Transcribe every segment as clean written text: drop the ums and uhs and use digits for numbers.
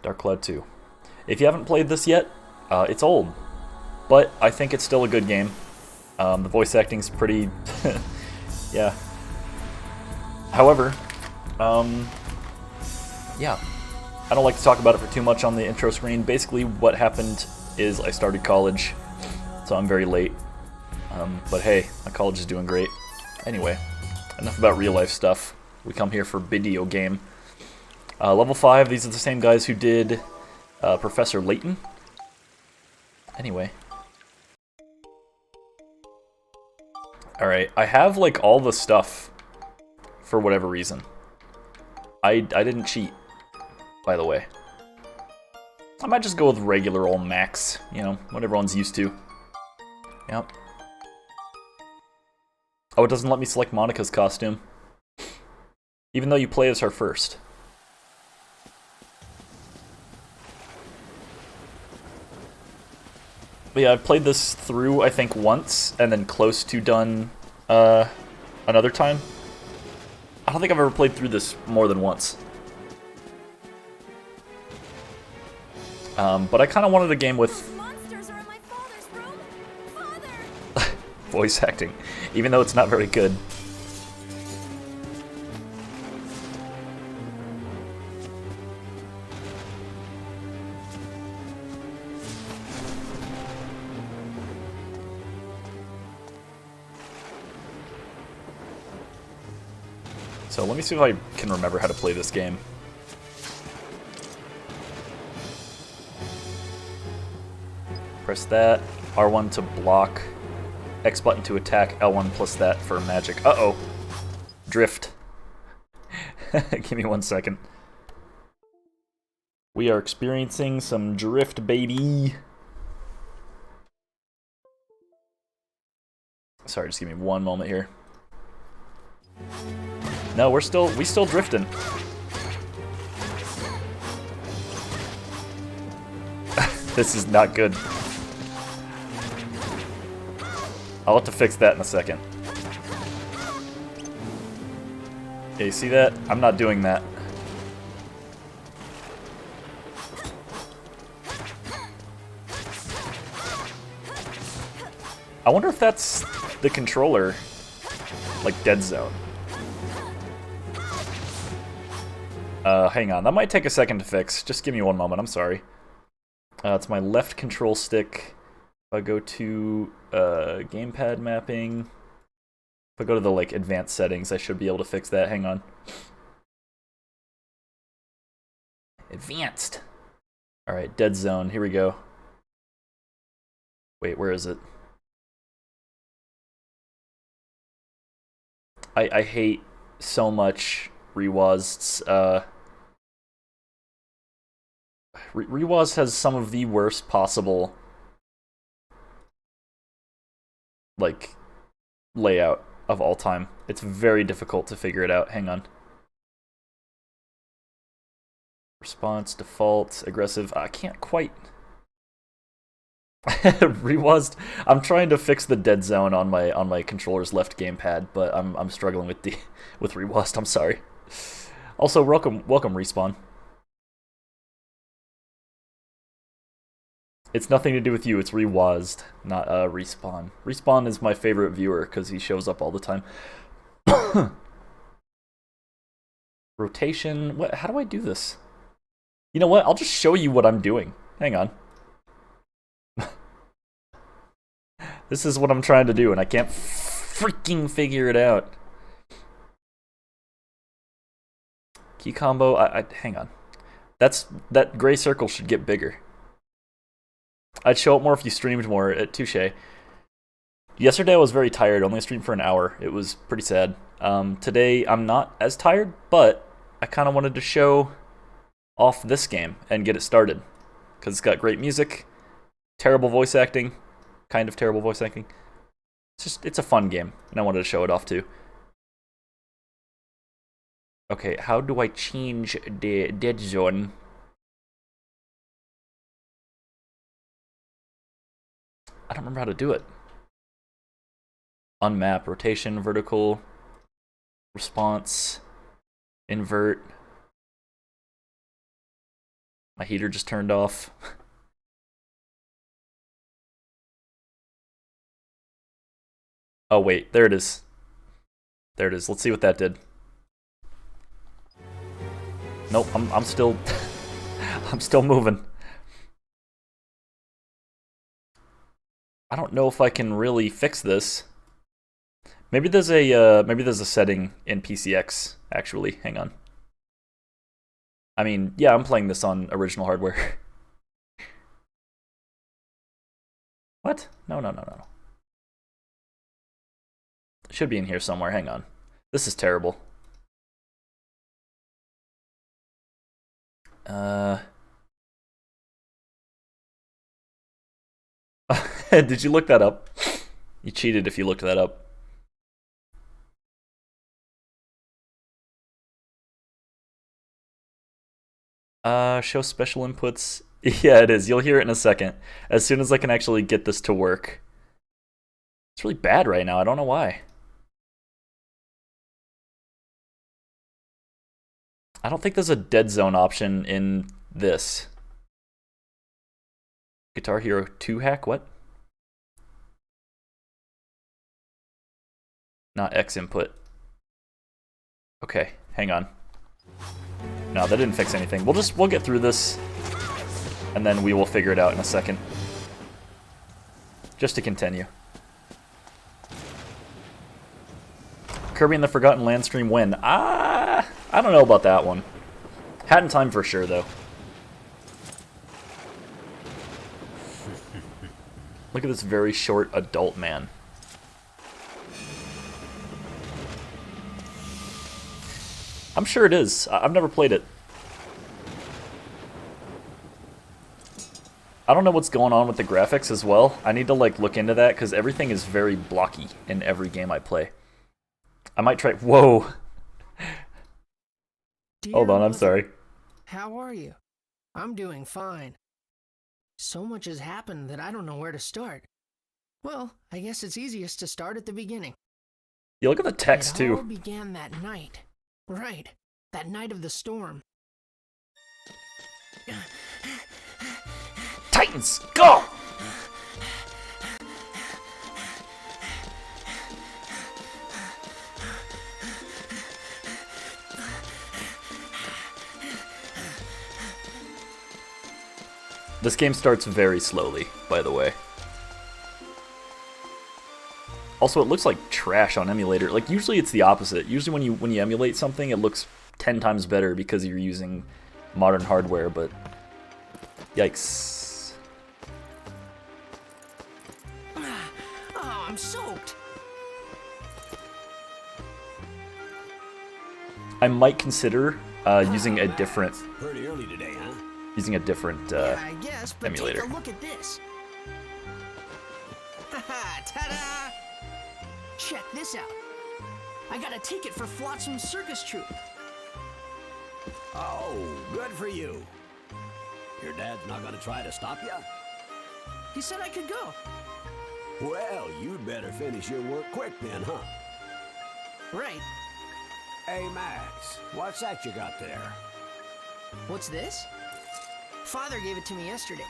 DrQuack 2. If you haven't played this yet, it's old, but I think it's still a good game. The voice acting's pretty... yeah. However, yeah. I don't like to talk about it for too much on the intro screen. Basically, what happened is I started college, so I'm very late. But hey, my college is doing great. Anyway, enough about real life stuff. We come here for video game. Level 5, these are the same guys who did Professor Layton. Anyway. Alright, I have like all the stuff for whatever reason. I didn't cheat, by the way. I might just go with regular old max, you know, what everyone's used to. Yep. Oh, it doesn't let me select Monica's costume. Even though you play as her first. But yeah, I've played this through, I think, once, and then close to done another time. I don't think I've ever played through this more than once. But I kind of wanted a game with Monsters are in my father's room. Father! voice acting, even though it's not very good. So let me see if I can remember how to play this game. Press that, R1 to block, X button to attack, L1 plus that for magic. Uh-oh. Drift. Give me 1 second. We are experiencing some drift, baby. Sorry, just give me 1 moment here. No, we still drifting. This is not good. I'll have to fix that in a second. Okay, you see that? I'm not doing that. I wonder if that's the controller, like Dead Zone. Hang on, that might take a second to fix. Just give me 1 moment, I'm sorry. It's my left control stick. If I go to gamepad mapping, if I go to the like advanced settings, I should be able to fix that. Hang on. Advanced. Alright, Dead Zone, here we go. Wait, where is it? I hate so much Rewaz's, Rewaz has some of the worst possible, like, layout of all time. It's very difficult to figure it out. Hang on. Response, default, aggressive. I can't quite. Rewaz. I'm trying to fix the dead zone on my controller's left gamepad, but I'm struggling with Rewaz. I'm sorry. Also, welcome Respawn. It's nothing to do with you, it's Rewazed, not Respawn. Respawn is my favorite viewer because he shows up all the time. Rotation, what? How do I do this? You know what, I'll just show you what I'm doing. Hang on. This is what I'm trying to do and I can't freaking figure it out. Key combo, hang on. That gray circle should get bigger. I'd show up more if you streamed more. Touche. Yesterday I was very tired. Only streamed for an hour. It was pretty sad. Today I'm not as tired, but I kind of wanted to show off this game and get it started because it's got great music, terrible voice acting, kind of terrible voice acting. It's a fun game, and I wanted to show it off too. Okay, how do I change the dead zone? I don't remember how to do it. Unmap, rotation, vertical, response, invert. My heater just turned off. Oh wait, there it is. There it is. Let's see what that did. Nope, I'm still I'm still moving. I don't know if I can really fix this. Maybe there's a setting in PCX actually. Hang on. I mean, yeah, I'm playing this on original hardware. What? No. It should be in here somewhere. Hang on. This is terrible. Did you look that up? You cheated if you looked that up. Show special inputs. Yeah, it is. You'll hear it in a second. As soon as I can actually get this to work. It's really bad right now. I don't know why. I don't think there's a dead zone option in this. Guitar Hero 2 hack? What? Not X input. Okay, hang on. No, that didn't fix anything. We'll get through this, and then we will figure it out in a second. Just to continue. Kirby and the Forgotten Land stream when? I don't know about that one. Hat in Time for sure, though. Look at this very short adult man. I'm sure it is. I've never played it. I don't know what's going on with the graphics as well. I need to like look into that because everything is very blocky in every game I play. I might try. Whoa. Hold on, I'm sorry. How are you? I'm doing fine. So much has happened that I don't know where to start. Well, I guess it's easiest to start at the beginning. You look at the text It all too. began that night. Right, that night of the storm. Titans, go! This game starts very slowly, by the way. Also, it looks like trash on emulator. Like, usually it's the opposite. Usually when you emulate something, it looks 10 times better because you're using modern hardware, but yikes. Oh, I'm soaked. I might consider using a different Pretty early today, huh? using a different Yeah, I guess, but emulator. take a look at this. Haha, ta-da! Check this out. I got a ticket for Flotsam Circus Troupe. Oh, good for you. Your dad's not gonna try to stop you? He said I could go. Well, you'd better finish your work quick then, huh? Right. Hey, Max, what's that you got there? What's this? Father gave it to me yesterday.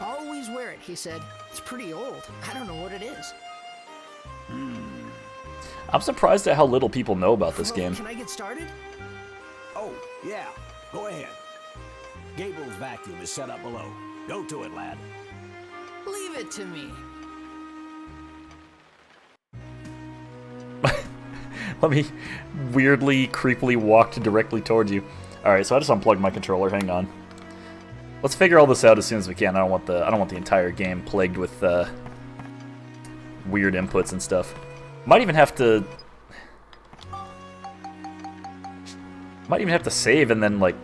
Always wear it, he said. It's pretty old. I don't know what it is. I'm surprised at how little people know about this Well, game. Can I get started? Oh, yeah, go ahead. Gable's vacuum is set up below. Go to it, lad. Leave it to me. Let me weirdly, creepily walk directly towards you. Alright, so I just unplugged my controller. Hang on. Let's figure all this out as soon as we can. I don't want the entire game plagued with weird inputs and stuff. Might even have to save and then like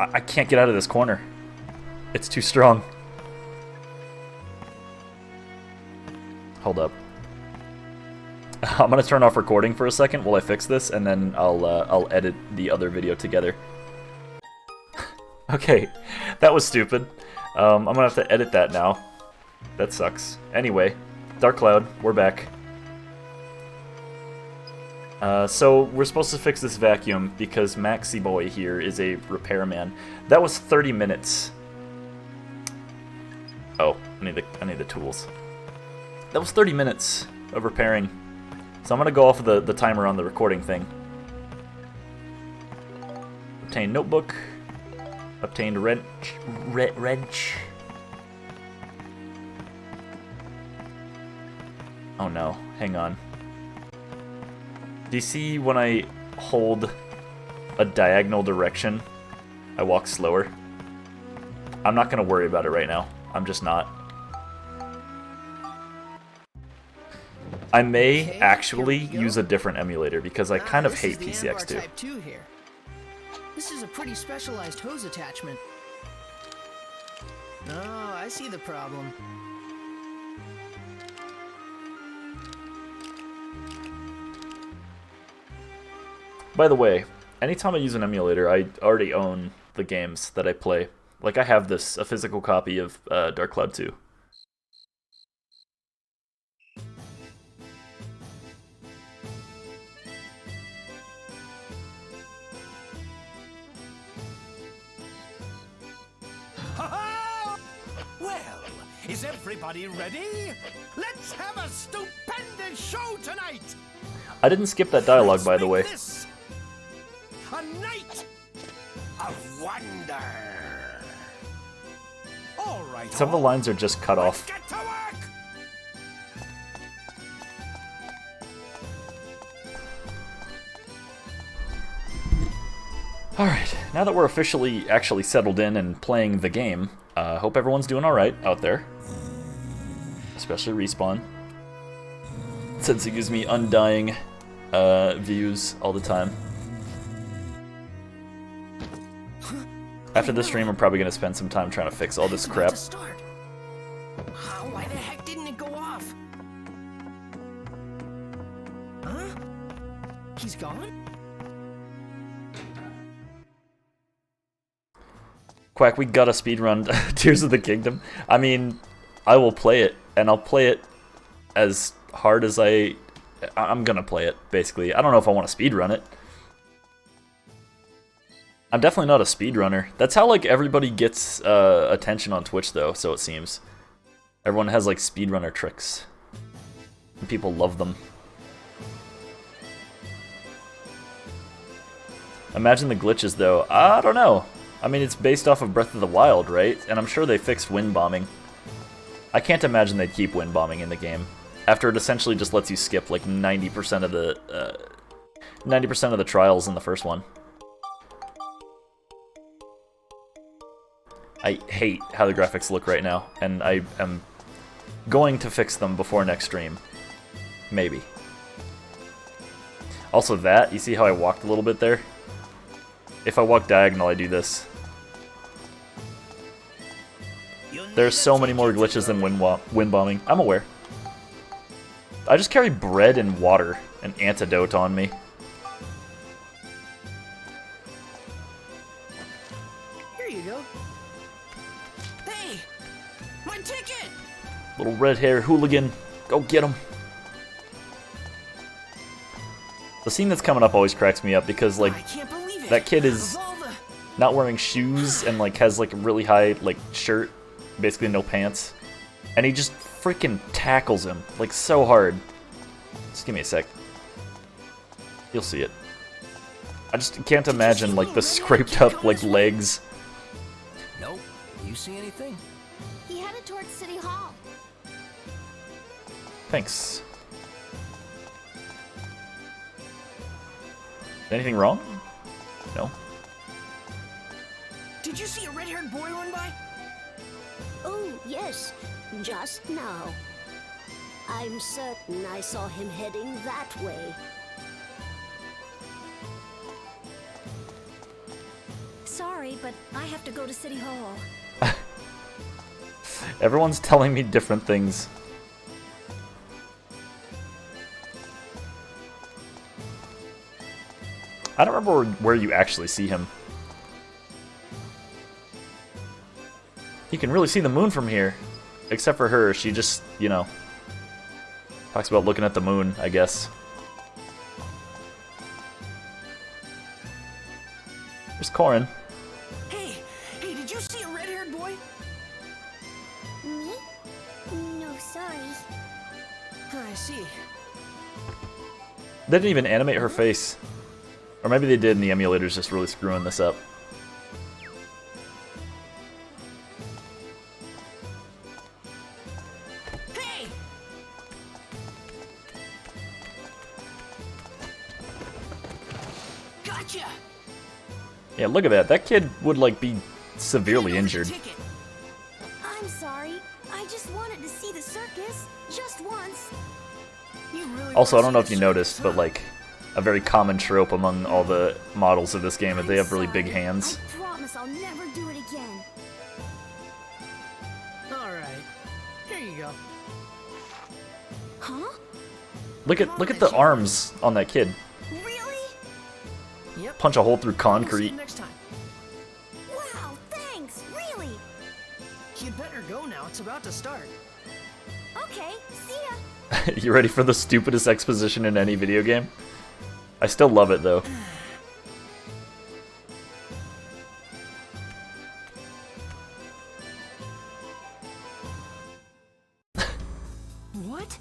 I can't get out of this corner. It's too strong. Hold up. I'm gonna turn off recording for a second while I fix this, and then I'll edit the other video together. Okay, that was stupid. I'm gonna have to edit that now. That sucks. Anyway, Dark Cloud, we're back. So we're supposed to fix this vacuum because Maxi Boy here is a repairman. That was 30 minutes. Oh, I need the tools. That was 30 minutes of repairing. So I'm gonna go off of the timer on the recording thing. Obtained notebook. Obtained wrench. Oh no, hang on. Do you see when I hold a diagonal direction, I walk slower? I'm not gonna worry about it right now. I'm just not. I may actually use a different emulator because I kind of hate PCX2. Type 2 here. This is a pretty specialized hose attachment. Oh, I see the problem. By the way, anytime I use an emulator, I already own the games that I play. Like, I have a physical copy of DrQuack 2. Well, is everybody ready? Let's have a stupendous show tonight! I didn't skip that dialogue, by the way. This a night of wonder. All right. Some of the lines are just cut off. Let's get to work. Alright, now that we're officially actually settled in and playing the game, hope everyone's doing alright out there. Especially Respawn. Since it gives me undying views all the time. After this stream, I'm probably going to spend some time trying to fix all this crap. Why the heck didn't it go off? Huh? He's gone? Quack, we gotta speedrun Tears of the Kingdom. I mean, I will play it, and I'll play it as hard as I'm gonna play it, basically. I don't know if I want to speedrun it. I'm definitely not a speedrunner. That's how, like, everybody gets attention on Twitch, though, so it seems. Everyone has, like, speedrunner tricks. And people love them. Imagine the glitches, though. I don't know. I mean, it's based off of Breath of the Wild, right? And I'm sure they fixed wind bombing. I can't imagine they'd keep wind bombing in the game. After it essentially just lets you skip, like, 90% of the trials in the first one. I hate how the graphics look right now, and I am going to fix them before next stream. Maybe. Also that, you see how I walked a little bit there? If I walk diagonal, I do this. There's so many more glitches than wind bombing. I'm aware. I just carry bread and water, an antidote on me. Here you go. Hey! My ticket! Little red hair hooligan. Go get him. The scene that's coming up always cracks me up because, like, I can't believe it. that kid is Of all the- not wearing shoes and, like, has, like, a really high, like, shirt. Basically no pants. And he just freaking tackles him, like, so hard. Just give me a sec. You'll see it. I just can't imagine, like, the scraped up, like, legs. Nope. You see anything? He headed towards City Hall. Thanks. Anything wrong? No. Did you see a red-haired boy run by? Oh, yes, just now. I'm certain I saw him heading that way. Sorry, but I have to go to City Hall. Everyone's telling me different things. I don't remember where you actually see him. You can really see the moon from here. Except for her, she just, you know, talks about looking at the moon, I guess. There's Corin. Hey, did you see a red-haired boy? Me? No, sorry. I see. They didn't even animate her face. Or maybe they did and the emulator's just really screwing this up. Hey! Gotcha! Yeah, look at that. That kid would, like, be severely injured. Ticket. I'm sorry. I just wanted to see the circus. Just once. You really Also, I wanna don't know see if you the noticed, circus, but, like, a very common trope among all the models of this game is they have really big hands. I promise I'll never do it again. huh? All right. Here you go. Huh? Look at the arms on that kid. Really? Yep. Punch a hole through We'll see you concrete. next time. Wow, thanks. Really? You'd better go now. It's about to start. Okay, see ya. You ready for the stupidest exposition in any video game? I still love it, though. What?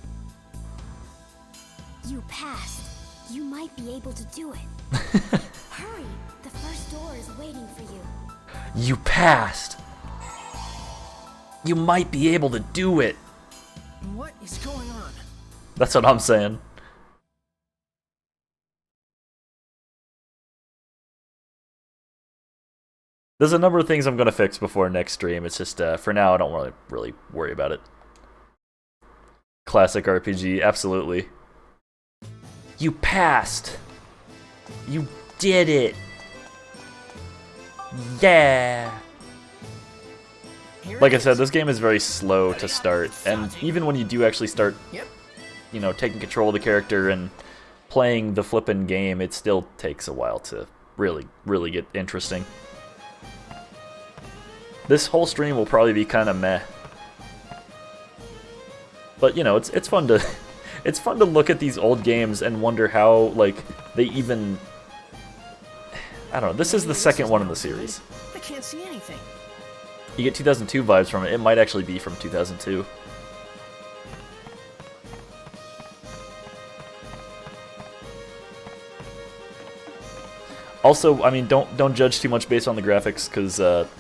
You passed. You might be able to do it. Hurry, the first door is waiting for you. You passed! You might be able to do it! What is going on? That's what I'm saying. There's a number of things I'm going to fix before next stream. It's just, for now, I don't really worry about it. Classic RPG, absolutely. You passed! You did it! Yeah! Here Like it I said, is. this game is very slow to start, and even when you do actually start, Yep. you know, taking control of the character and playing the flippin' game, it still takes a while to really get interesting. This whole stream will probably be kind of meh. But, you know, it's fun to it's fun to look at these old games and wonder how, like, they even... I don't know, this is the second one in the series. I can't see anything. You get 2002 vibes from it. It might actually be from 2002. Also, I mean, don't judge too much based on the graphics, because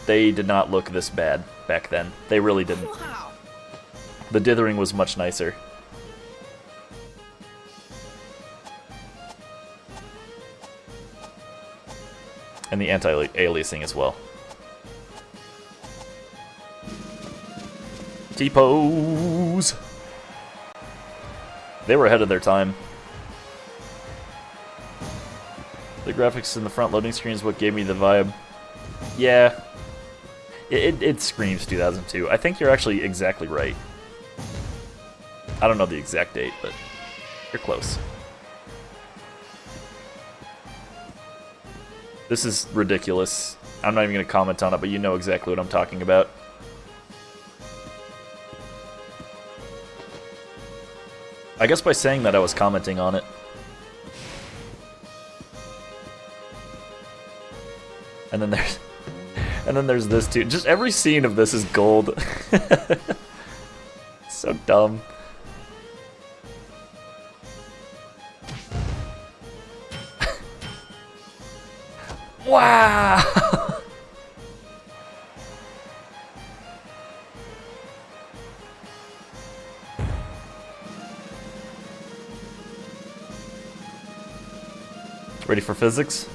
they did not look this bad back then. They really didn't. Wow. The dithering was much nicer. And the anti-aliasing as well. T-pose! They were ahead of their time. The graphics in the front loading screen is what gave me the vibe. Yeah. It screams 2002. I think you're actually exactly right. I don't know the exact date, but you're close. This is ridiculous. I'm not even going to comment on it, but you know exactly what I'm talking about. I guess by saying that I was commenting on it. And then there's this too. Just every scene of this is gold. So dumb. Wow! Ready for physics?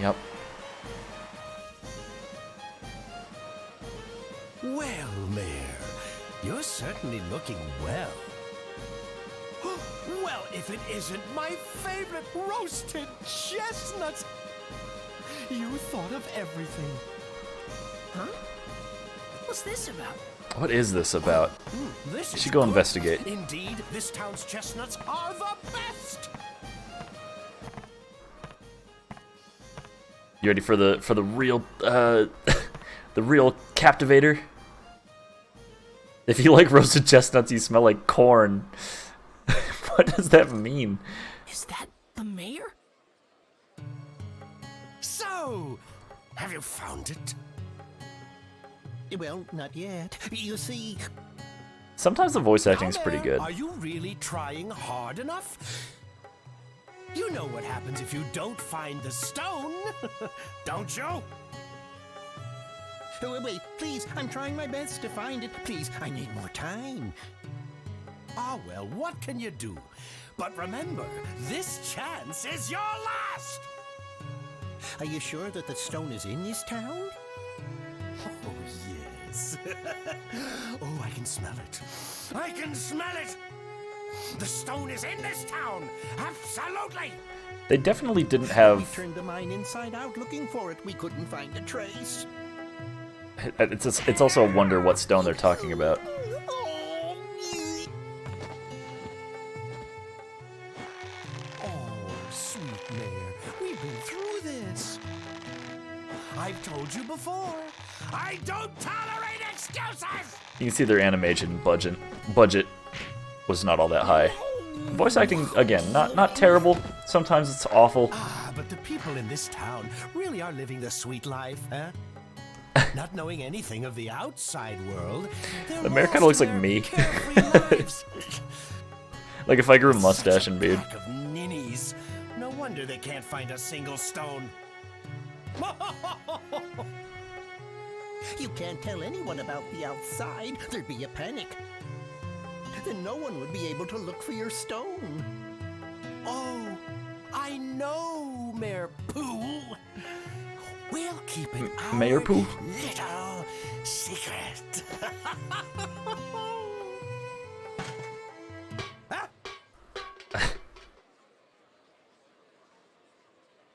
Yep. Well, Mayor, you're certainly looking well. Well, if it isn't my favorite roasted chestnuts! You thought of everything. Huh? What's this about? What is this about? This You is should go good. investigate. Indeed, this town's chestnuts are the best! You ready for the real the real captivator? If you like roasted chestnuts, you smell like corn. What does that mean? Is that the mayor? So, have you found it? Well, not yet. You see... Sometimes the voice acting is pretty good. Are you really trying hard enough? You know what happens if you don't find the stone, don't you? Wait, please, I'm trying my best to find it. Please, I need more time. Ah, well, what can you do? But remember, this chance is your last! Are you sure that the stone is in this town? Oh, yes. Oh, I can smell it. I can smell it! The stone is in this town! Absolutely! They definitely didn't We have... turned the mine inside out looking for it. We couldn't find a trace. It's also a wonder what stone they're talking about. Oh, sweet Mayor, we've been through this. I've told you before, I don't tolerate excuses! You can see their animation budget was not all that high. Voice acting, again, not terrible. Sometimes it's awful. Ah, but the people in this town really are living the sweet life, huh? Not knowing anything of the outside world. The mayor kind of looks like me. Like if I grew a mustache and beard. Pack of ninnies. No wonder they can't find a single stone. You can't tell anyone about the outside. There'd be a panic. Then no one would be able to look for your stone. Oh, I know, Mayor Pooh. We'll keep it our Mayor Pooh? little secret. Huh?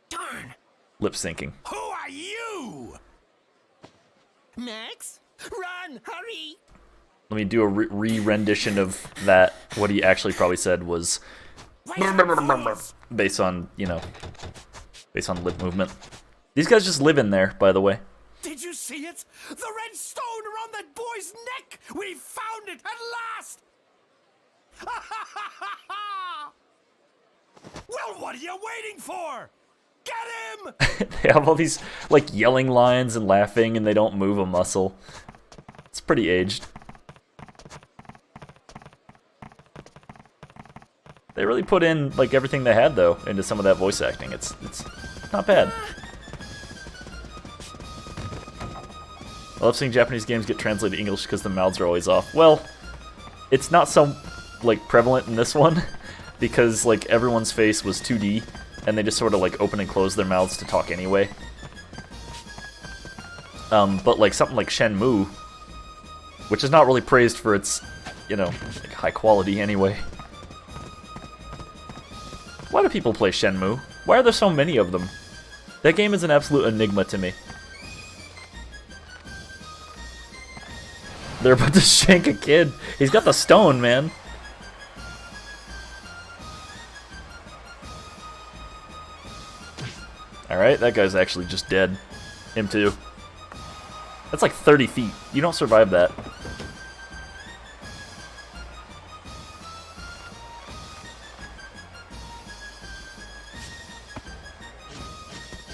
Darn! Lip syncing. Who are you? Max? Run! Hurry! Let me do a re-rendition of that. What he actually probably said was based on, you know, based on lip movement. These guys just live in there, by the way. Did you see it? The red stone around that boy's neck! We found it at last! Well, what are you waiting for? Get him! They have all these, like, yelling lines and laughing, and they don't move a muscle. It's pretty aged. They really put in, like, everything they had, though, into some of that voice acting. It's not bad. I love seeing Japanese games get translated to English because the mouths are always off. Well, it's not so, like, prevalent in this one, because, like, everyone's face was 2D, and they just sort of, like, open and close their mouths to talk anyway. But, like, something like Shenmue, which is not really praised for its, you know, like, high quality anyway. Why do people play Shenmue? Why are there so many of them? That game is an absolute enigma to me. They're about to shank a kid. He's got the stone, man. Alright, that guy's actually just dead. Him too. That's like 30 feet. You don't survive that.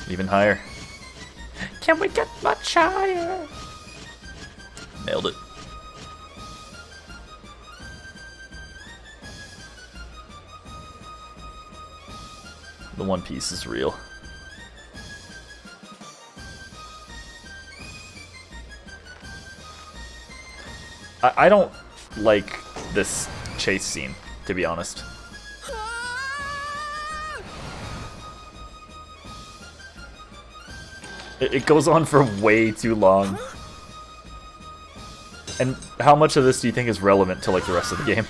Even higher. Can we get much higher? Nailed it. The One Piece is real. I don't like this chase scene, to be honest. It goes on for way too long. And how much of this do you think is relevant to, like, the rest of the game?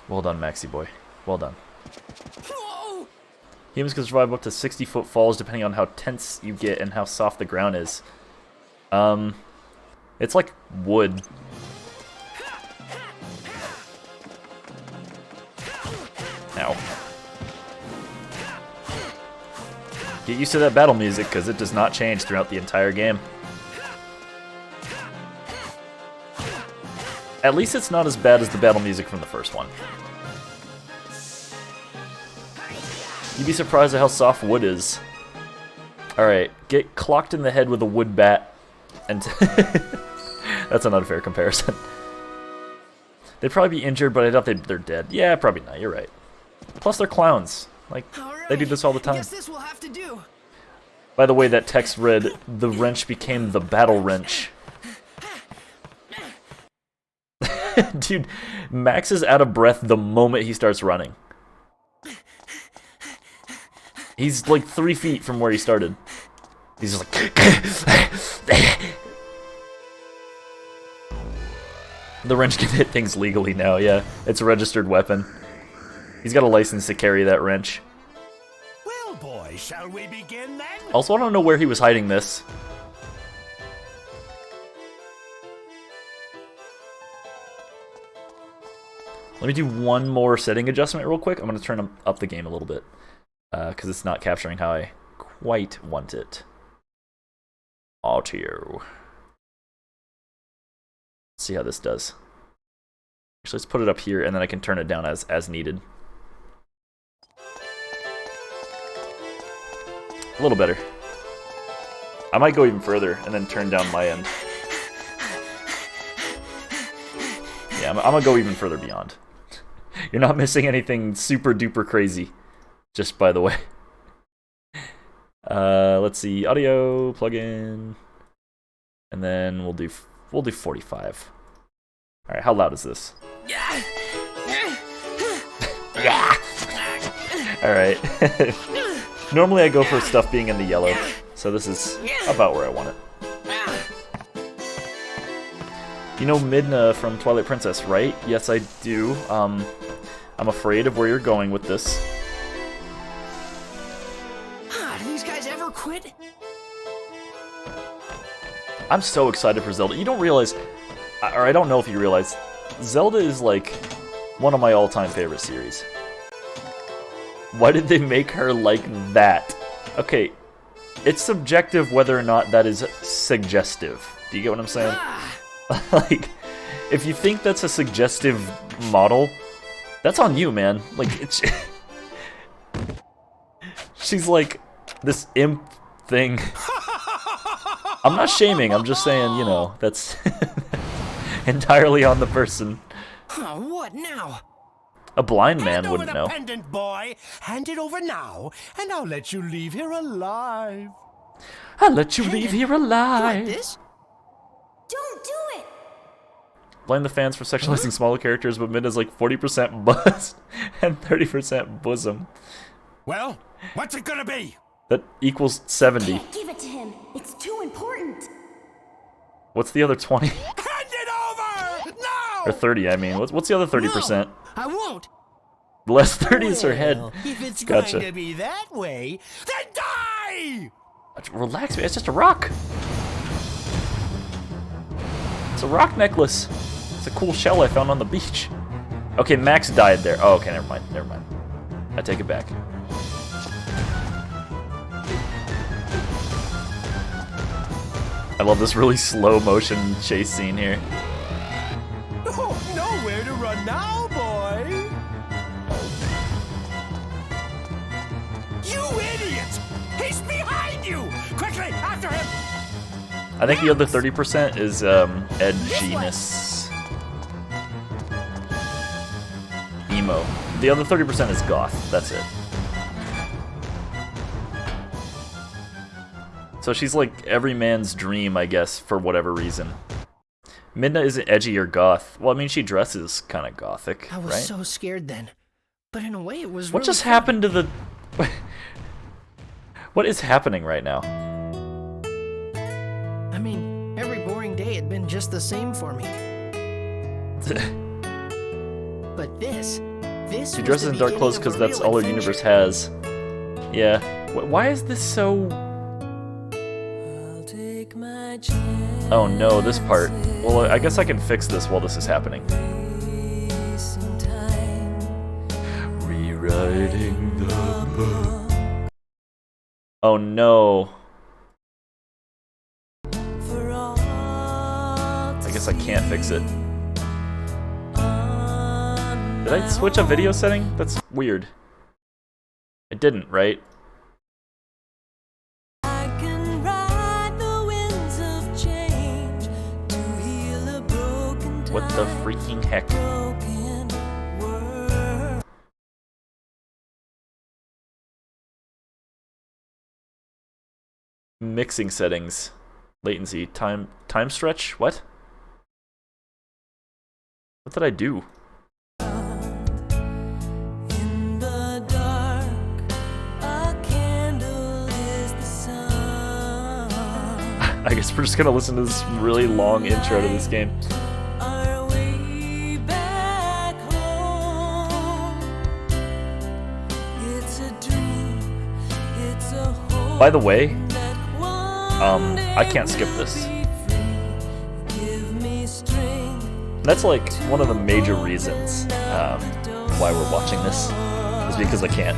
Well done, Maxi boy. Well done. Humans can survive up to 60-foot falls depending on how tense you get and how soft the ground is. It's like wood. Ow. Get used to that battle music, because it does not change throughout the entire game. At least it's not as bad as the battle music from the first one. You'd be surprised at how soft wood is. Alright, get clocked in the head with a wood bat. And that's an unfair comparison. They'd probably be injured, but I doubt they're dead. Yeah, probably not, you're right. Plus they're clowns. Like, they do this all the time. Guess this will have to do. By the way, that text read, the wrench became the battle wrench. Dude, Max is out of breath the moment he starts running. He's like 3 feet from where he started. He's just like... The wrench can hit things legally now, yeah. It's a registered weapon. He's got a license to carry that wrench. Well, boys, shall we begin then? Also, I don't know where he was hiding this. Let me do one more setting adjustment real quick. I'm going to turn up the game a little bit. Because it's not capturing how I quite want it. Audio. Let's see how this does. Actually, let's put it up here, and then I can turn it down as needed. A little better. I might go even further, and then turn down my end. Yeah, I'm going to go even further beyond. You're not missing anything super duper crazy. Just by the way. Let's see, audio plugin, and then we'll do 45. All right, how loud is this? All right. Normally I go for stuff being in the yellow, so this is about where I want it. You know Midna from Twilight Princess, right? Yes, I do. I'm afraid of where you're going with this. Do these guys ever quit? I'm so excited for Zelda. You don't realize, or I don't know if you realize, Zelda is like one of my all-time favorite series. Why did they make her like that? Okay, it's subjective whether or not that is suggestive. Do you get what I'm saying? Like, if you think that's a suggestive model, that's on you, man. Like, it's... She's like this imp thing. I'm not shaming, I'm just saying, you know, that's entirely on the person. What now? A blind man Hand wouldn't over the know. pendant, boy. Hand it over now, and I'll let you leave here alive. I'll let you leave here What, alive. this? Don't do it! Blame the fans for sexualizing smaller characters, but Mid is like 40% bust and 30% bosom. Well, what's it gonna be? That equals 70. Can't give it to him. It's too important. What's the other 20? Hand it over! No! Or 30, I mean. What's the other 30%? No, I won't. The less 30 is her head. Well, if it's Gotcha. going to be that way, then die! Relax, man. It's just a rock. It's a rock necklace. It's a cool shell I found on the beach. Okay, Max died there. Oh, okay, never mind. Never mind. I take it back. I love this really slow motion chase scene here. Oh, nowhere to run now, boy! You idiot! He's behind you! Quickly, after him! I think the other 30% is edginess. Emo. The other 30% is goth. That's it. So she's like every man's dream, I guess, for whatever reason. Midna isn't edgy or goth. Well, I mean, she dresses kind of gothic, I was right? so scared then. But in a way, it was What really just fun. happened to the... What is happening right now? I mean, every boring day had been just the same for me. But this She was dresses the in dark beginning clothes of because a that's real all her adventure. universe has. Yeah. Why is this so... I'll take my Oh no, this part. Well, I guess I can fix this while this is happening. Rewriting the book. Oh no. I guess I can't fix it. Did I switch a video setting? That's weird. I didn't, right? What the freaking heck? Mixing settings. Latency. Time stretch? What? What did I do? I guess we're just gonna listen to this really long intro to this game. By the way, I can't skip this. That's like one of the major reasons why we're watching this, is because I can't.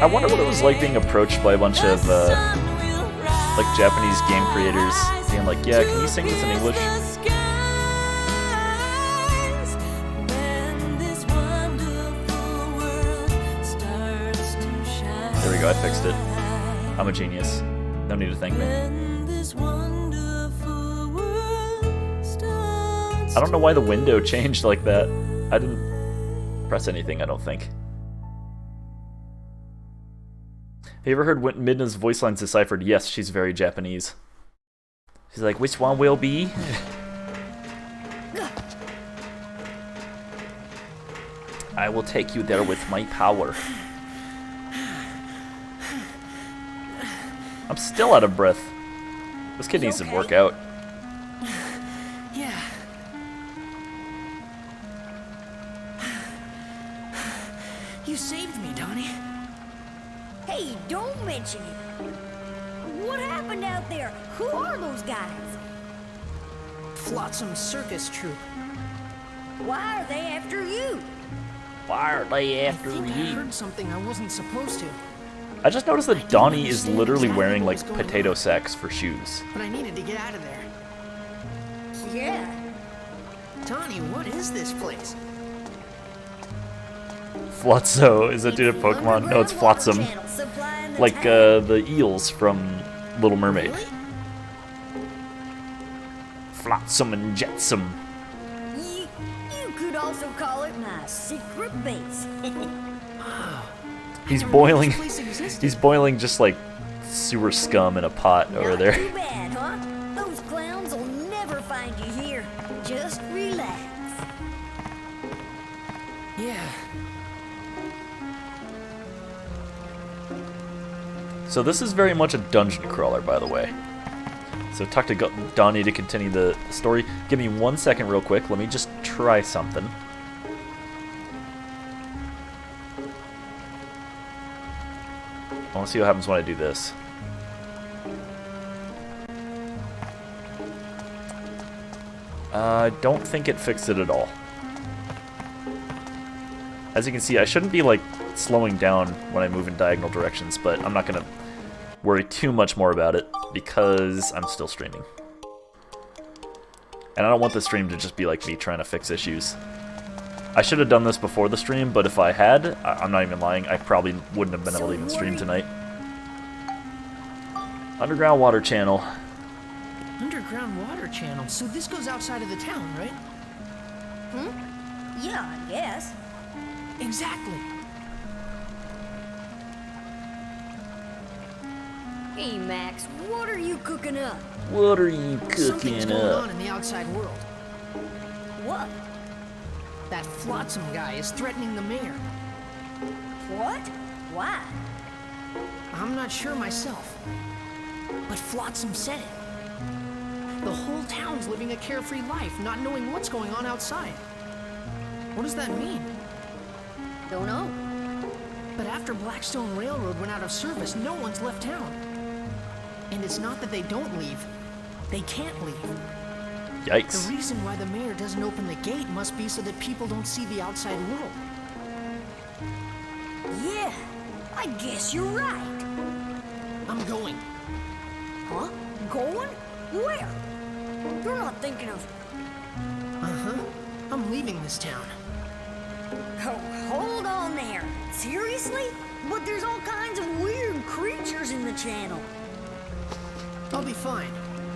I wonder what it was like being approached by a bunch of like Japanese game creators being like, yeah, can you sing this in English? There we go, I fixed it. I'm a genius. No need to thank me. I don't know why the window changed like that. I didn't press anything, I don't think. Have you ever heard Midna's voice lines deciphered? Yes, she's very Japanese. She's like, which one will be? I will take you there with my power. I'm still out of breath. This kid needs to work out. Yeah. You saved me, Donnie. Hey, don't mention it. What happened out there? Who are those guys? Flotsam Circus Troupe. Why are they after you? Why are they I after think I you? heard something I wasn't supposed to, I just noticed that Donnie is literally wearing like potato sacks for shoes. but I needed to get out of there. Yeah. Donnie, what is this place? Flotso is a dude of Pokemon. No, it's Flotsam. Like the eels from Little Mermaid. Really? Flotsam and Jetsam. You could also call it my secret base. He's I didn't know boiling. this place existed. He's boiling just like sewer scum in a pot over Not there. too bad, huh? Those clowns will never find you here. Just relax. Yeah. So this is very much a dungeon crawler, by the way. So talk to Donnie to continue the story. Give me 1 second real quick. Let me just try something. I want to see what happens when I do this. I don't think it fixed it at all. As you can see, I shouldn't be like slowing down when I move in diagonal directions, but I'm not going to worry too much more about it because I'm still streaming. And I don't want the stream to just be like me trying to fix issues. I should have done this before the stream, but if I had, I'm not even lying, I probably wouldn't have been able to even stream tonight. Underground water channel. Underground water channel. So this goes outside of the town, right? Yeah, I guess. Exactly. Hey, Max, what are you cooking up? What are you Something's cooking going up? on in the outside world. What? That Flotsam guy is threatening the mayor. What? Why? I'm not sure myself. But Flotsam said it. The whole town's living a carefree life, not knowing what's going on outside. What does that mean? Don't know. But after Blackstone Railroad went out of service, no one's left town. And it's not that they don't leave. They can't leave. Yikes. The reason why the mayor doesn't open the gate must be so that people don't see the outside world. Yeah, I guess you're right. I'm going. Huh? Going? Where? You're not thinking of... Uh-huh. I'm leaving this town. Oh, hold on there. Seriously? But there's all kinds of weird creatures in the channel. I'll be fine.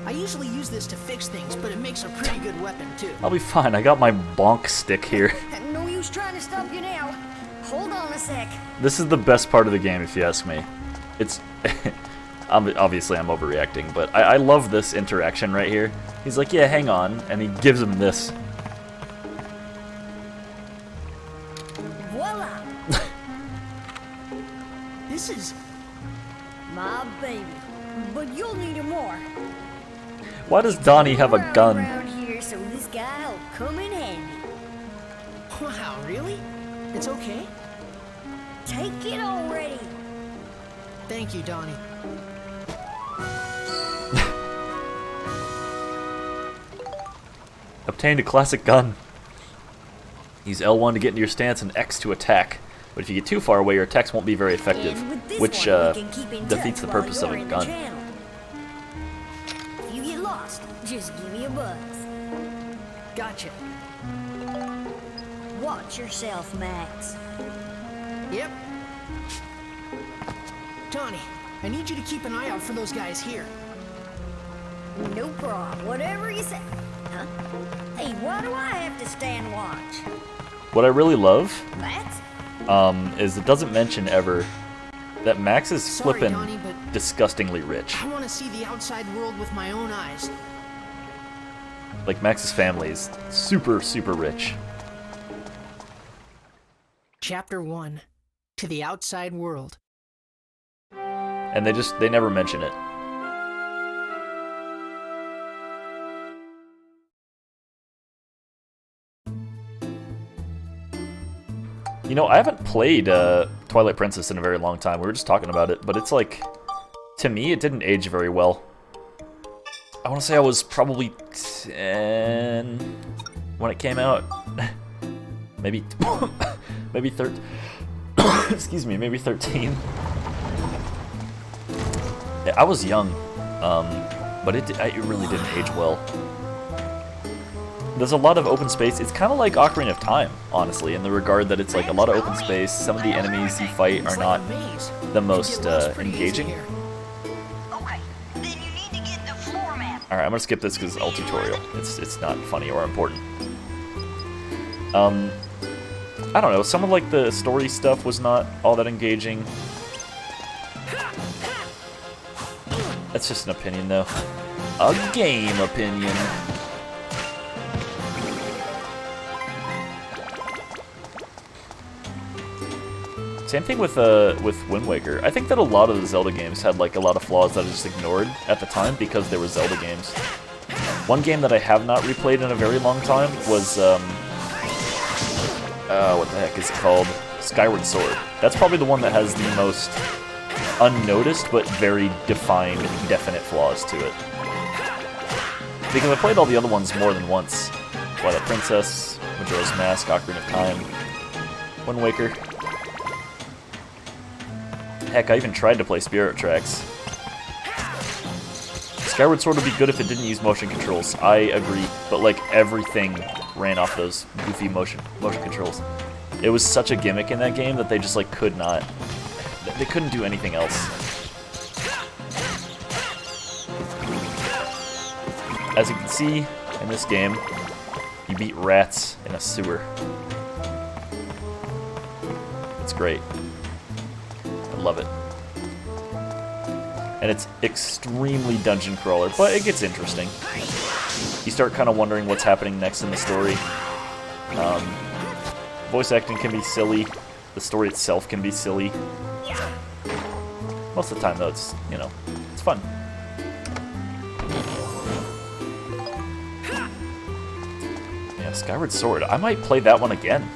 I usually use this to fix things, but it makes a pretty good weapon, too. I'll be fine. I got my bonk stick here. No use trying to stop you now. Hold on a sec. This is the best part of the game, if you ask me. It's... Obviously, I'm overreacting, but I love this interaction right here. He's like, yeah, hang on, and he gives him this. Voila! This is... My baby. But you'll need it more. Why does Donnie have a gun? Around here, so this guy'll come in handy. Wow, really? It's okay? Take it already. Thank you, Donnie. Obtained a classic gun. Use L1 to get into your stance and X to attack. But if you get too far away, your attacks won't be very effective, And with this which one, we can keep in defeats the touch while purpose of you're a in the gun. channel. If you get lost, just give me a buzz. Gotcha. Watch yourself, Max. Yep. Donnie, I need you to keep an eye out for those guys here. No problem. Whatever you say. Huh? Hey, why do I have to stand watch? What I really love Max? is it doesn't mention ever that Max is Sorry, flippin' Donnie, but disgustingly rich. I want to see the outside world with my own eyes. Like, Max's family is super, super rich. Chapter 1. To the outside world. And they never mention it. You know, I haven't played Twilight Princess in a very long time. We were just talking about it, but it's like, to me, it didn't age very well. I want to say I was probably 10 when it came out. maybe 13. Excuse me, maybe 13. Yeah, I was young, but it really didn't age well. There's a lot of open space. It's kind of like Ocarina of Time, honestly, in the regard that it's like a lot of open space. Some of the enemies you fight are not the most engaging. Okay, then you need to get the floor map. Alright, I'm gonna skip this because it's all tutorial. It's not funny or important. I don't know, some of like the story stuff was not all that engaging. That's just an opinion though. A game opinion. Same thing with Wind Waker. I think that a lot of the Zelda games had like a lot of flaws that I just ignored at the time because they were Zelda games. One game that I have not replayed in a very long time was what the heck is it called? Skyward Sword. That's probably the one that has the most unnoticed but very defined, definite flaws to it. Because I played all the other ones more than once. Twilight Princess, Majora's Mask, Ocarina of Time, Wind Waker. Heck, I even tried to play Spirit Tracks. Skyward Sword would be good if it didn't use motion controls. I agree, but like everything ran off those goofy motion controls. It was such a gimmick in that game that they just like could not. They couldn't do anything else. As you can see in this game, you beat rats in a sewer. It's great. I love it. And it's extremely dungeon crawler, but it gets interesting. You start kind of wondering what's happening next in the story. Voice acting can be silly. The story itself can be silly. Most of the time, though, it's, you know, it's fun. Skyward Sword. I might play that one again.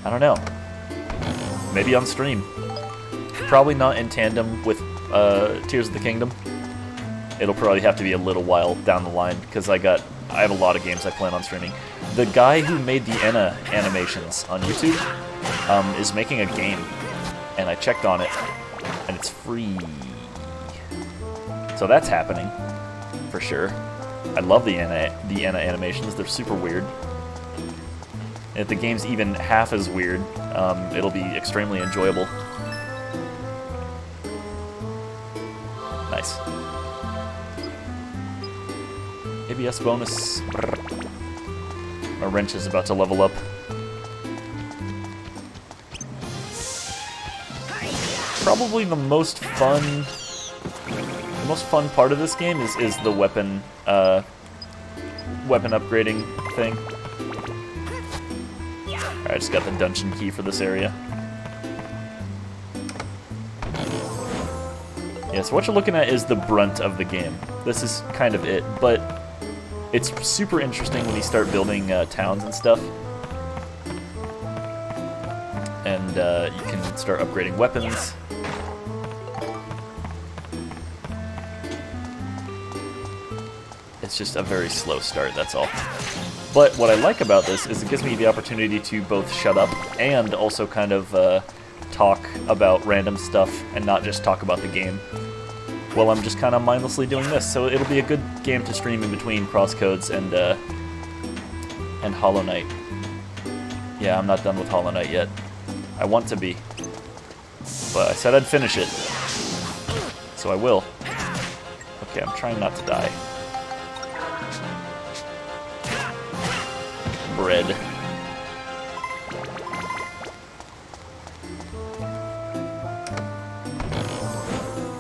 I don't know. Maybe on stream. Probably not in tandem with Tears of the Kingdom. It'll probably have to be a little while down the line, because I have a lot of games I plan on streaming. The guy who made the Enna animations on YouTube is making a game, and I checked on it, and it's free. So that's happening, for sure. I love the Enna animations. They're super weird. And if the game's even half as weird, it'll be extremely enjoyable. Nice. ABS bonus. My wrench is about to level up. Probably the most fun part of this game is the weapon upgrading thing. Alright, I just got the dungeon key for this area. Yeah, so what you're looking at is the brunt of the game. This is kind of it, but it's super interesting when you start building towns and stuff. And you can start upgrading weapons. It's just a very slow start, that's all. But what I like about this is it gives me the opportunity to both shut up and also kind of talk about random stuff and not just talk about the game. Well, I'm just kind of mindlessly doing this, so it'll be a good game to stream in between Crosscodes and Hollow Knight. Yeah, I'm not done with Hollow Knight yet. I want to be. But I said I'd finish it. So I will. Okay, I'm trying not to die. Bread.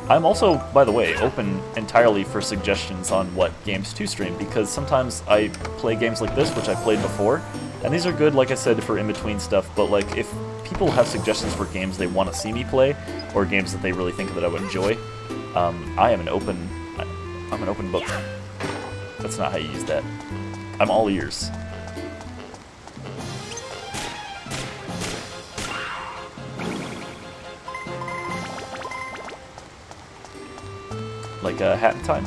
I'm also, by the way, open entirely for suggestions on what games to stream, because sometimes I play games like this, which I played before, and these are good, like I said, for in-between stuff, but like, if people have suggestions for games they want to see me play, or games that they really think that I would enjoy, I'm an open book. That's not how you use that. I'm all ears. Like Hat in Time.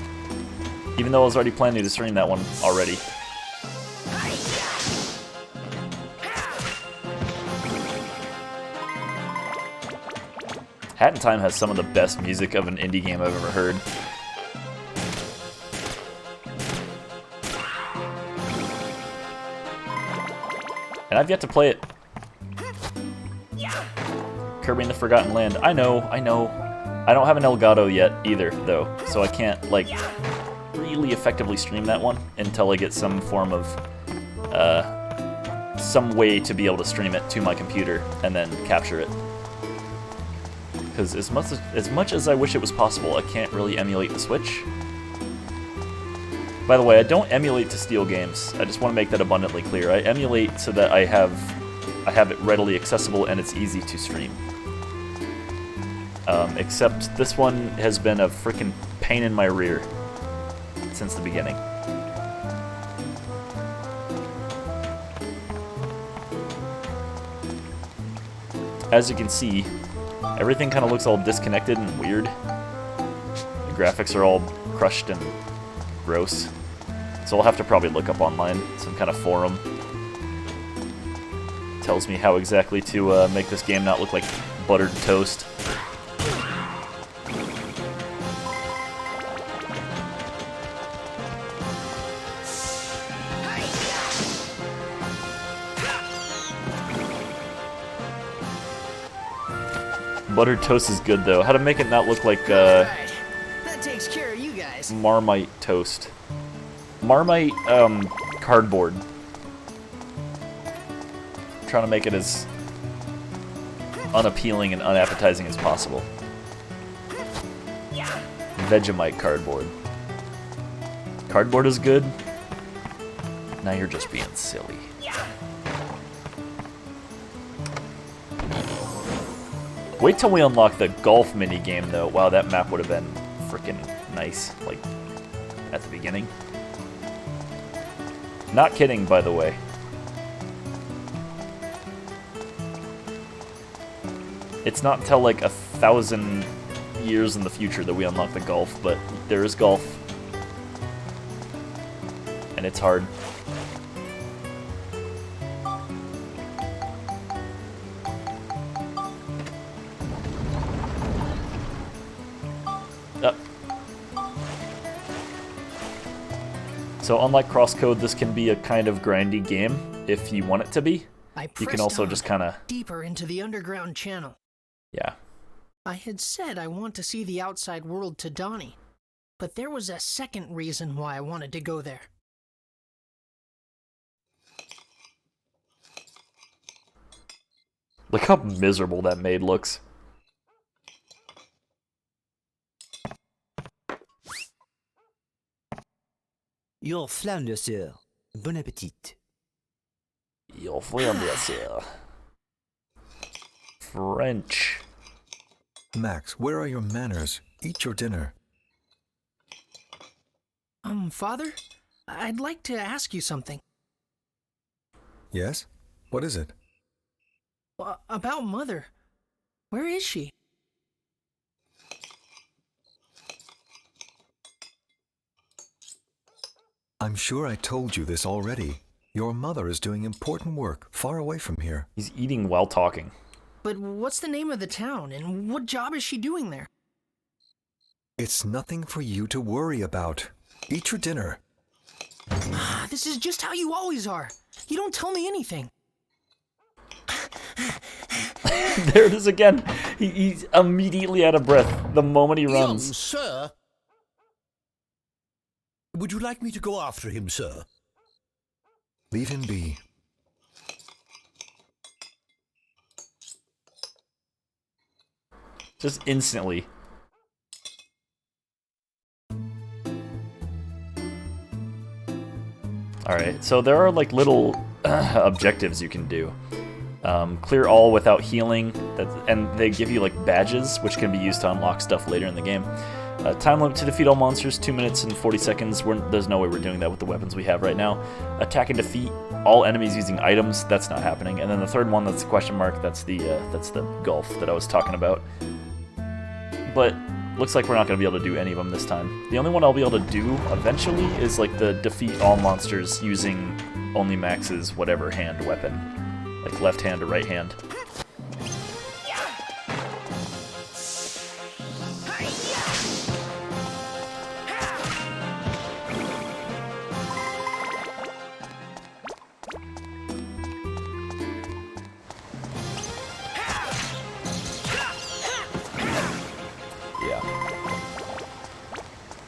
Even though I was already planning to stream that one already. Hat in Time has some of the best music of an indie game I've ever heard. And I've yet to play it. Kirby and the Forgotten Land. I know. I don't have an Elgato yet either, though, so I can't, like, really effectively stream that one until I get some form of, some way to be able to stream it to my computer and then capture it. Because as much as I wish it was possible, I can't really emulate the Switch. By the way, I don't emulate to steal games. I just want to make that abundantly clear. I emulate so that I have it readily accessible and it's easy to stream. Except this one has been a freaking pain in my rear since the beginning. As you can see, everything kind of looks all disconnected and weird. The graphics are all crushed and gross. So I'll have to probably look up online, some kind of forum. Tells me how exactly to make this game not look like buttered toast. Buttered toast is good, though. How to make it not look like That takes care of you guys. Marmite toast. Marmite cardboard. I'm trying to make it as unappealing and unappetizing as possible. Vegemite cardboard. Cardboard is good. Now you're just being silly. Wait till we unlock the golf minigame, though. Wow, that map would have been freaking nice, like, at the beginning. Not kidding, by the way. It's not until like 1,000 years in the future that we unlock the golf, but there is golf. And it's hard. So unlike Crosscode, this can be a kind of grindy game if you want it to be. You can also just kind of... deeper into the underground channel. Yeah. I had said I want to see the outside world to Donnie, but there was a second reason why I wanted to go there. Look how miserable that maid looks. Your flounder, sir. Bon appétit. Your friend, sir. French. Max, where are your manners? Eat your dinner. Father? I'd like to ask you something. Yes? What is it? About Mother. Where is she? I'm sure I told you this already. Your mother is doing important work far away from here. He's eating while talking. But what's the name of the town, and what job is she doing there? It's nothing for you to worry about. Eat your dinner. This is just how you always are. You don't tell me anything. There it is again. He's immediately out of breath the moment he runs. Young sir. Would you like me to go after him, sir? Leave him be. Just instantly. Alright, so there are like little objectives you can do. Clear all without healing, and they give you like badges, which can be used to unlock stuff later in the game. Time limit to defeat all monsters, 2 minutes and 40 seconds. There's no way we're doing that with the weapons we have right now. Attack and defeat all enemies using items, that's not happening. And then the third one, that's the question mark, that's the golf that I was talking about. But looks like we're not going to be able to do any of them this time. The only one I'll be able to do eventually is like the defeat all monsters using only Max's whatever hand weapon. Like left hand or right hand.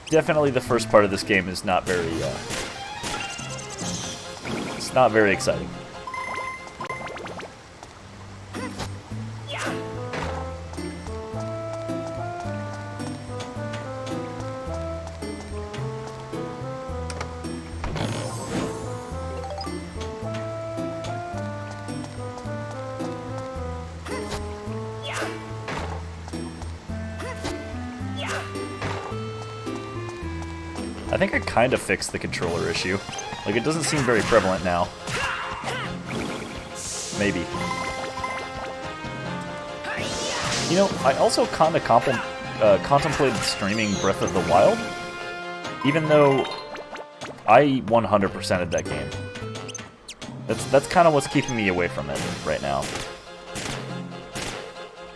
Definitely the first part of this game is not very, it's not very exciting. I think I kind of fixed the controller issue. Like, it doesn't seem very prevalent now. Maybe. You know, I also kind of contemplated streaming Breath of the Wild, even though I 100%ed that game. That's kind of what's keeping me away from it right now.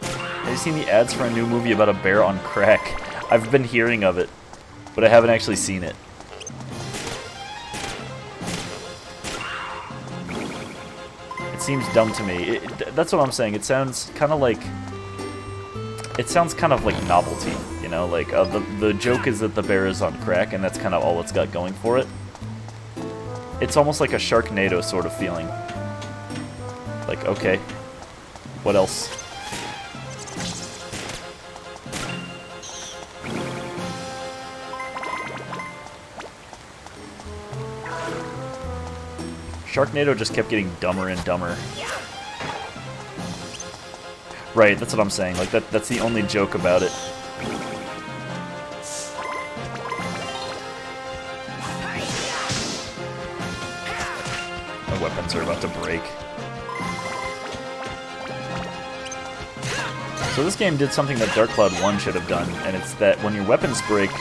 Have you seen the ads for a new movie about a bear on crack? I've been hearing of it, but I haven't actually seen it. It seems dumb to me. That's what I'm saying. It sounds kind of like... It sounds kind of like novelty, you know? Like, the joke is that the bear is on crack, and that's kind of all it's got going for it. It's almost like a Sharknado sort of feeling. Like, okay, what else? Sharknado just kept getting dumber and dumber. Right, that's what I'm saying. Like, that's the only joke about it. My weapons are about to break. So this game did something that Dark Cloud 1 should have done, and it's that when your weapons break,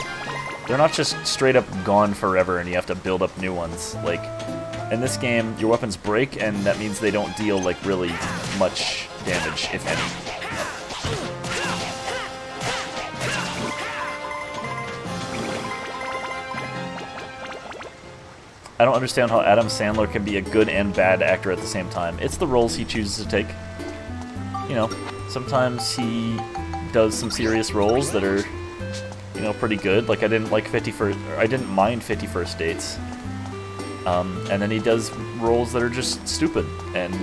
they're not just straight up gone forever and you have to build up new ones. Like, in this game, your weapons break, and that means they don't deal, like, really much damage, if any. I don't understand how Adam Sandler can be a good and bad actor at the same time. It's the roles he chooses to take. You know, sometimes he does some serious roles that are, you know, pretty good. Like I didn't mind 50 First Dates. And then he does roles that are just stupid. And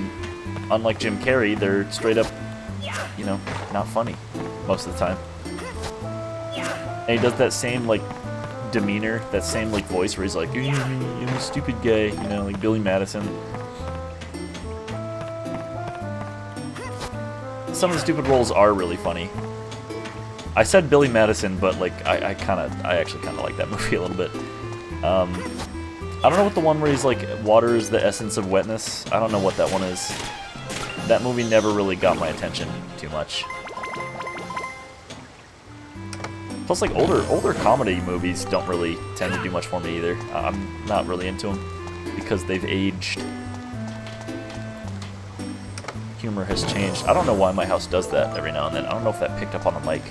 unlike Jim Carrey, they're straight up, you know, not funny most of the time. And he does that same, like, demeanor, that same, like, voice where he's like, you're a stupid guy, you know, like Billy Madison. Some of the stupid roles are really funny. I said Billy Madison, but, like, I actually kind of like that movie a little bit. I don't know what the one where he's like, water is the essence of wetness. I don't know what that one is. That movie never really got my attention too much. Plus, like, older comedy movies don't really tend to do much for me either. I'm not really into them because they've aged. Humor has changed. I don't know why my house does that every now and then. I don't know if that picked up on the mic.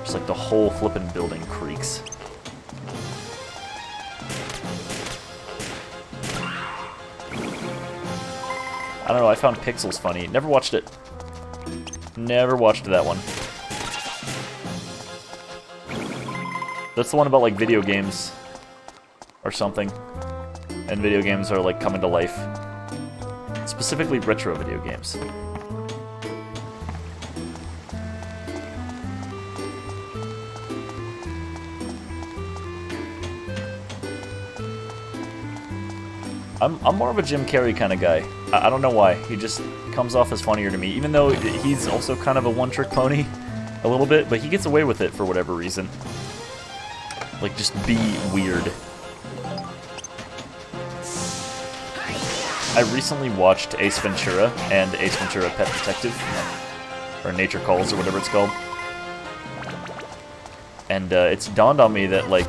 Just like the whole flippin' building creaks. I don't know, I found Pixels funny. Never watched it. Never watched that one. That's the one about, like, video games or something. And video games are, like, coming to life. Specifically retro video games. I'm more of a Jim Carrey kind of guy. I don't know why. He just comes off as funnier to me, even though he's also kind of a one-trick pony a little bit, but he gets away with it for whatever reason. Like, just be weird. I recently watched Ace Ventura and Ace Ventura Pet Detective, or Nature Calls, or whatever it's called. And it's dawned on me that, like,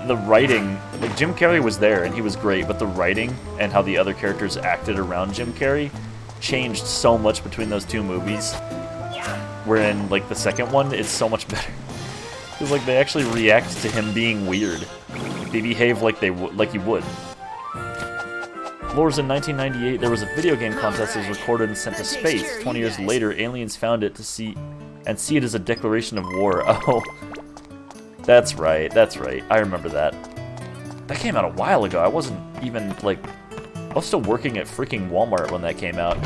the writing, like, Jim Carrey was there and he was great, but the writing and how the other characters acted around Jim Carrey changed so much between those two movies. Wherein, like, the second one, it's so much better. Because, like, they actually react to him being weird. They behave like like you would. Lores, in 1998, there was a video game contest that was recorded and sent to space. 20 years later, aliens found it to see it as a declaration of war. Oh, that's right, that's right. I remember that. That came out a while ago. I wasn't even, like, I was still working at freaking Walmart when that came out.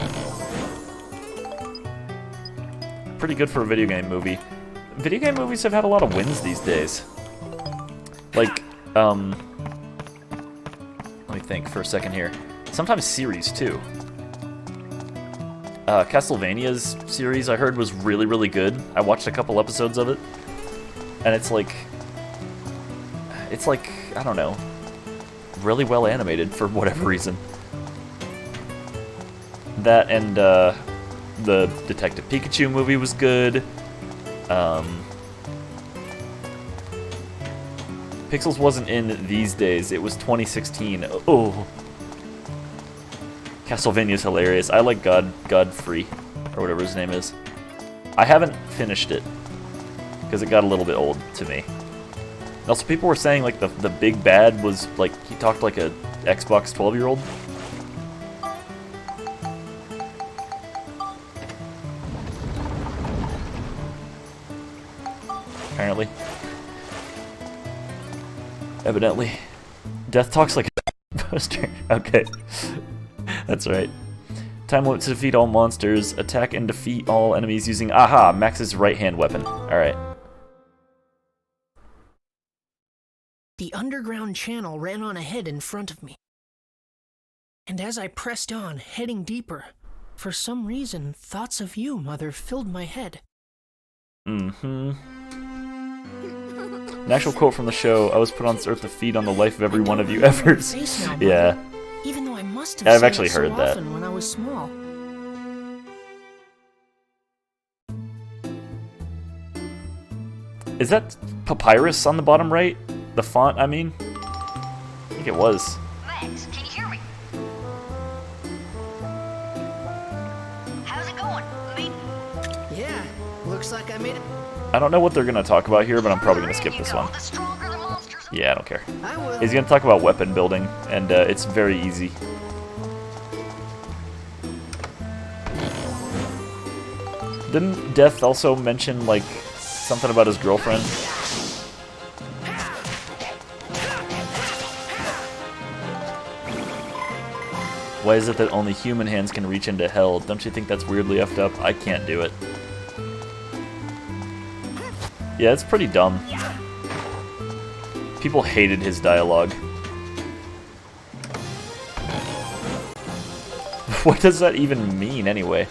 Pretty good for a video game movie. Video game movies have had a lot of wins these days. Like, let me think for a second here. Sometimes series, too. Castlevania's series, I heard, was really, really good. I watched a couple episodes of it. And it's like, I don't know, really well animated for whatever reason. That and, the Detective Pikachu movie was good. Pixels wasn't in these days, it was 2016. Oh. Castlevania's hilarious. I like Godfrey, or whatever his name is. I haven't finished it, because it got a little bit old to me. And also, people were saying, like, the big bad was, like, he talked like a Xbox 12-year-old. Apparently. Evidently. Death talks like a poster. Okay. That's right. Time limit to defeat all monsters. Attack and defeat all enemies using Aha, Max's right-hand weapon. Alright. The underground channel ran on ahead in front of me. And as I pressed on, heading deeper, for some reason, thoughts of you, Mother, filled my head. Mm-hmm. An actual quote from the show, I was put on this earth to feed on the life of every one of you ever. Yeah. Even though I must have I've seen actually it so heard that. often when I was small. Is that Papyrus on the bottom right? The font, I mean? I think it was. Max, can you hear me? How's it going? Yeah, looks like I made it. I don't know what they're going to talk about here, but I'm probably going to skip this one. The stronger the monsters. Yeah, I don't care. I will. He's going to talk about weapon building, and it's very easy. Didn't Death also mention, like, something about his girlfriend? Why is it that only human hands can reach into hell? Don't you think that's weirdly effed up? I can't do it. Yeah, it's pretty dumb. People hated his dialogue. What does that even mean, anyway?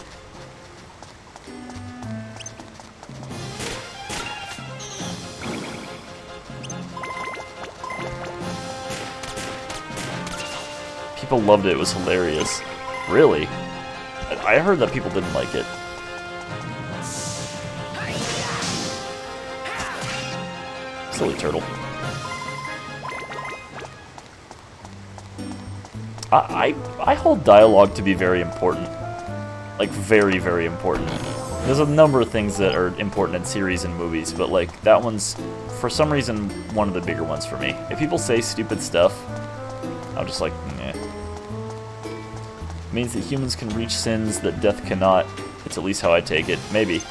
People loved it. It was hilarious. Really? I heard that people didn't like it. Silly turtle. I hold dialogue to be very important. Like, very, very important. There's a number of things that are important in series and movies, but, like, that one's, for some reason, one of the bigger ones for me. If people say stupid stuff, I'm just like, meh. It means that humans can reach sins that death cannot. It's at least how I take it. Maybe.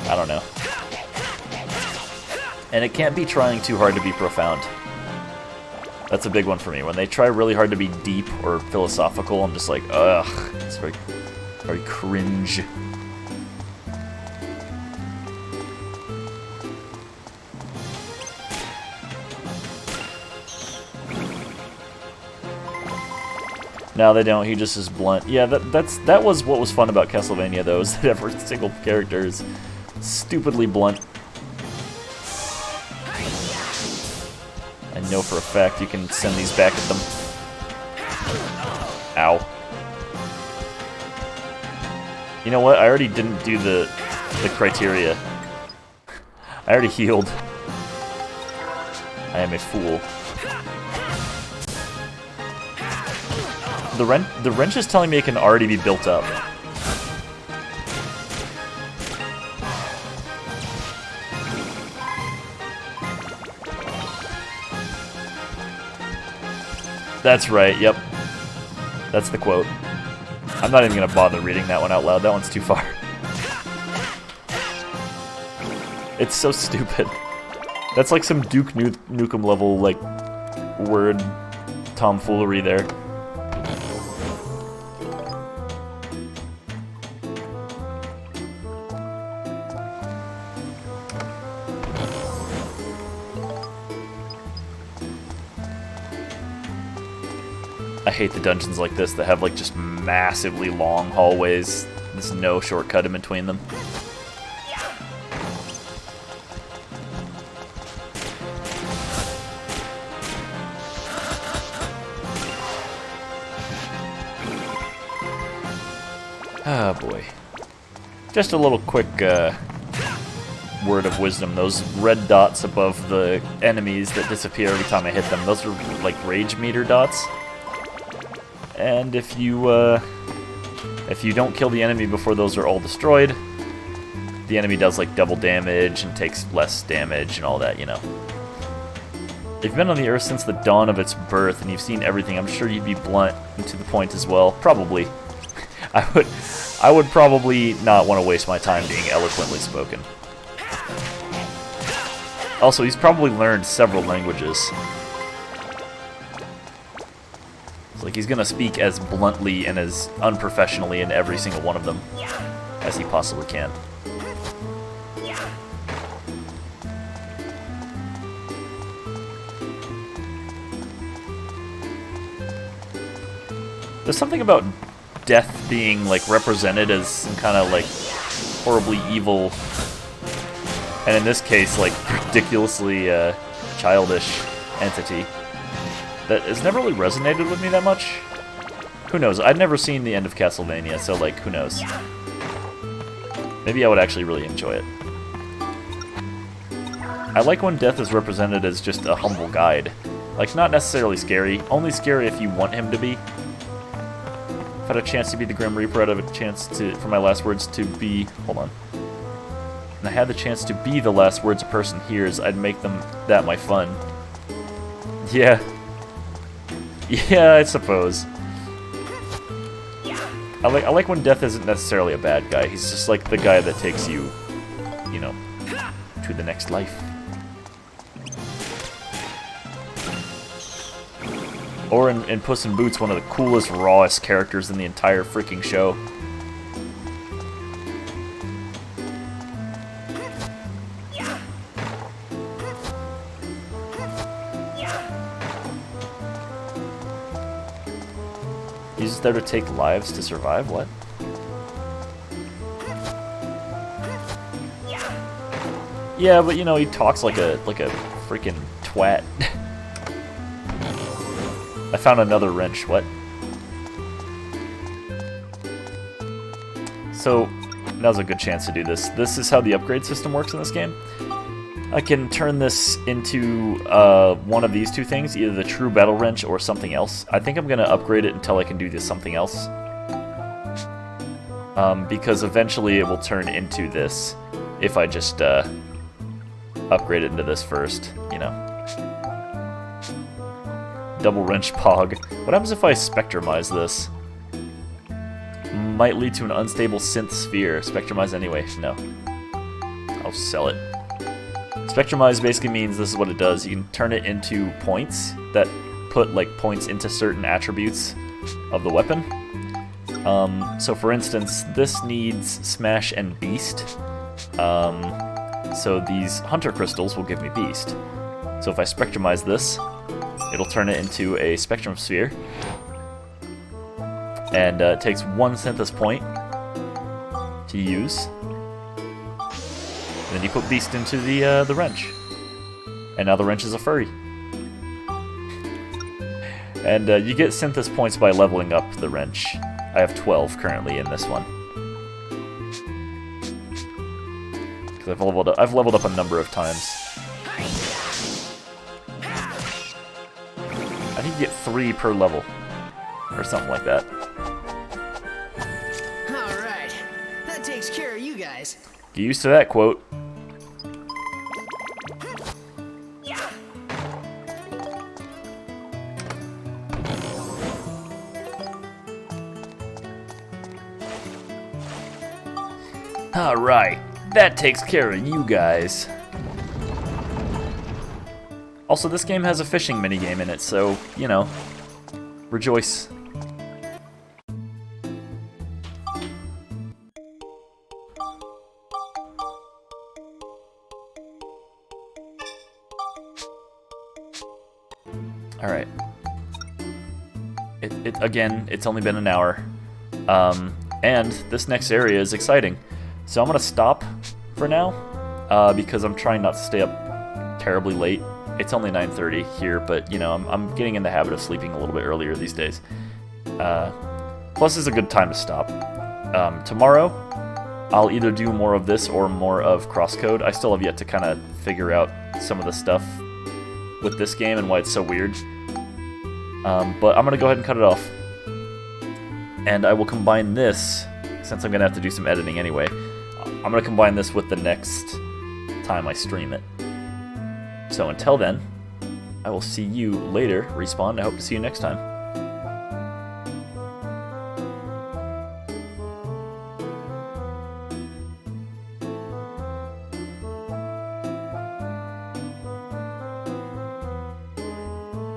I don't know. And it can't be trying too hard to be profound. That's a big one for me. When they try really hard to be deep or philosophical, I'm just like, ugh. It's very, very cringe. No, they don't. He just is blunt. Yeah, that was what was fun about Castlevania, though, is that every single character is stupidly blunt. I know for a fact you can send these back at them. Ow. You know what? I already didn't do the criteria. I already healed. I am a fool. The wrench is telling me it can already be built up. That's right, yep. That's the quote. I'm not even gonna bother reading that one out loud, that one's too far. It's so stupid. That's like some Duke Nukem level, like, word tomfoolery there. I hate the dungeons like this that have like just massively long hallways. There's no shortcut in between them. Ah, boy. Just a little quick word of wisdom. Those red dots above the enemies that disappear every time I hit them, those are like rage meter dots. And if you don't kill the enemy before those are all destroyed, the enemy does like double damage and takes less damage and all that, you know. If you've been on the Earth since the dawn of its birth and you've seen everything, I'm sure you'd be blunt and to the point as well. Probably. I would probably not want to waste my time being eloquently spoken. Also, he's probably learned several languages. It's like he's gonna speak as bluntly and as unprofessionally in every single one of them as he possibly can. There's something about death being like represented as some kind of like horribly evil, and in this case like ridiculously childish entity that has never really resonated with me that much. Who knows? I'd never seen the end of Castlevania, so like who knows? Maybe I would actually really enjoy it. I like when death is represented as just a humble guide. Like, not necessarily scary, only scary if you want him to be. If I had a chance to be the Grim Reaper, I'd have a chance to, for my last words to be, hold on. And I had the chance to be the last words a person hears, I'd make them that my fun. Yeah. Yeah, I suppose. I like when death isn't necessarily a bad guy, he's just like the guy that takes you, you know, to the next life. Or in Puss in Boots, one of the coolest, rawest characters in the entire freaking show. He's just there to take lives to survive? What? Yeah, but you know, he talks like a freaking twat. I found another wrench, what? So, now's a good chance to do this. This is how the upgrade system works in this game. I can turn this into one of these two things, either the true battle wrench or something else. I think I'm going to upgrade it until I can do this something else. Because eventually it will turn into this if I just upgrade it into this first, you know. Double wrench pog. What happens if I spectrumize this? Might lead to an unstable synth sphere. Spectrumize anyway. No. I'll sell it. Spectrumize basically means this is what it does. You can turn it into points that put like points into certain attributes of the weapon. So for instance, this needs Smash and Beast. So these Hunter Crystals will give me Beast. So if I spectrumize this, it'll turn it into a Spectrum Sphere. And it takes one Synthesis point to use. And then you put Beast into the wrench. And now the wrench is a furry. And you get Synthesis points by leveling up the wrench. I have 12 currently in this one. Because I've leveled up a number of times. I think you get 3 per level. Or something like that. Alright, that takes care of you guys. Get used to that quote. Alright, that takes care of you guys. Also, this game has a fishing minigame in it, so, you know, rejoice. Alright. Again, it's only been an hour. And this next area is exciting. So I'm going to stop for now, because I'm trying not to stay up terribly late. It's only 9:30 here, but, you know, I'm getting in the habit of sleeping a little bit earlier these days. Plus, it's a good time to stop. Tomorrow, I'll either do more of this or more of Crosscode. I still have yet to kind of figure out some of the stuff with this game and why it's so weird. But I'm going to go ahead and cut it off. And I will combine this, since I'm going to have to do some editing anyway. I'm going to combine this with the next time I stream it. So until then, I will see you later, Respawn. I hope to see you next time.